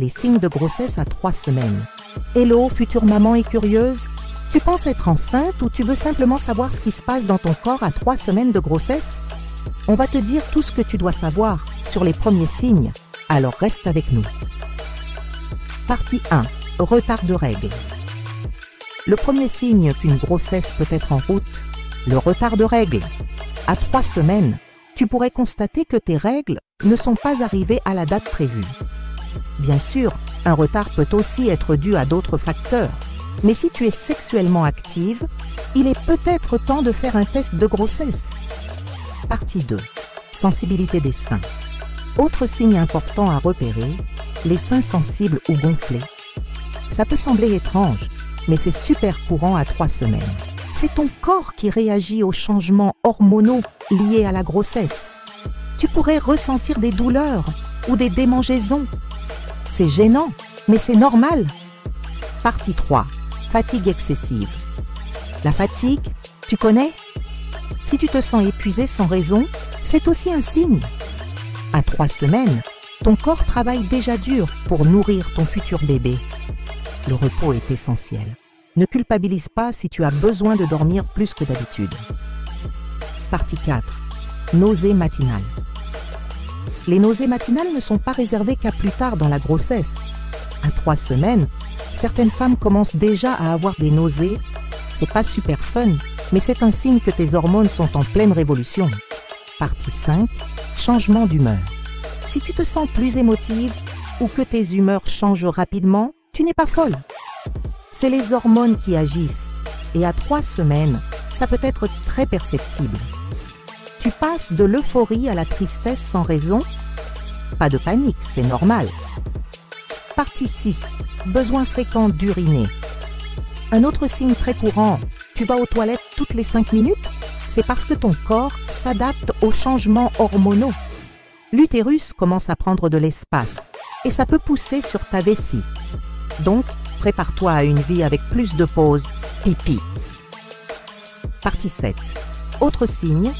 Les signes de grossesse à 3 semaines. Hello, future maman et curieuse. Tu penses être enceinte ou tu veux simplement savoir ce qui se passe dans ton corps à 3 semaines de grossesse? On va te dire tout ce que tu dois savoir sur les premiers signes, alors reste avec nous. Partie 1. Retard de règles. Le premier signe qu'une grossesse peut être en route, le retard de règles. À 3 semaines, tu pourrais constater que tes règles ne sont pas arrivées à la date prévue. Bien sûr, un retard peut aussi être dû à d'autres facteurs, mais si tu es sexuellement active, il est peut-être temps de faire un test de grossesse. Partie 2. Sensibilité des seins. Autre signe important à repérer, les seins sensibles ou gonflés. Ça peut sembler étrange, mais c'est super courant à 3 semaines. C'est ton corps qui réagit aux changements hormonaux liés à la grossesse. Tu pourrais ressentir des douleurs ou des démangeaisons. C'est gênant, mais c'est normal. Partie 3. Fatigue excessive. La fatigue, tu connais? Si tu te sens épuisé sans raison, c'est aussi un signe. À 3 semaines, ton corps travaille déjà dur pour nourrir ton futur bébé. Le repos est essentiel. Ne culpabilise pas si tu as besoin de dormir plus que d'habitude. Partie 4. Nausées matinales. Les nausées matinales ne sont pas réservées qu'à plus tard dans la grossesse. À 3 semaines, certaines femmes commencent déjà à avoir des nausées. C'est pas super fun, mais c'est un signe que tes hormones sont en pleine révolution. Partie 5. Changement d'humeur. Si tu te sens plus émotive ou que tes humeurs changent rapidement, tu n'es pas folle. C'est les hormones qui agissent et à 3 semaines, ça peut être très perceptible. Tu passes de l'euphorie à la tristesse sans raison? Pas de panique, c'est normal. Partie 6. Besoin fréquent d'uriner. Un autre signe très courant, tu vas aux toilettes toutes les 5 minutes? C'est parce que ton corps s'adapte aux changements hormonaux. L'utérus commence à prendre de l'espace et ça peut pousser sur ta vessie. Donc, prépare-toi à une vie avec plus de pauses, pipi. Partie 7. Autre signe,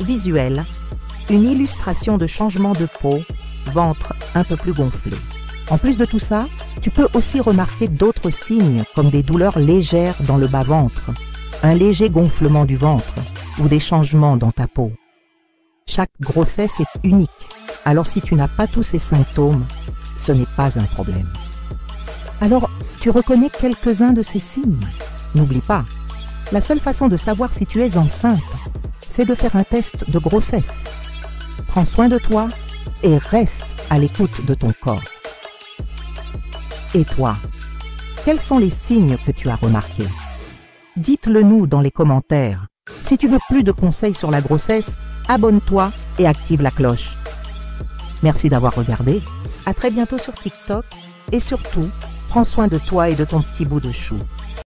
visuel. Une illustration de changement de peau, ventre un peu plus gonflé. En plus de tout ça, tu peux aussi remarquer d'autres signes comme des douleurs légères dans le bas-ventre, un léger gonflement du ventre ou des changements dans ta peau. Chaque grossesse est unique, alors si tu n'as pas tous ces symptômes, ce n'est pas un problème. Alors, tu reconnais quelques-uns de ces signes. N'oublie pas, la seule façon de savoir si tu es enceinte, c'est de faire un test de grossesse. Prends soin de toi et reste à l'écoute de ton corps. Et toi, quels sont les signes que tu as remarqués? Dites-le nous dans les commentaires. Si tu veux plus de conseils sur la grossesse, abonne-toi et active la cloche. Merci d'avoir regardé. À très bientôt sur TikTok et surtout, prends soin de toi et de ton petit bout de chou.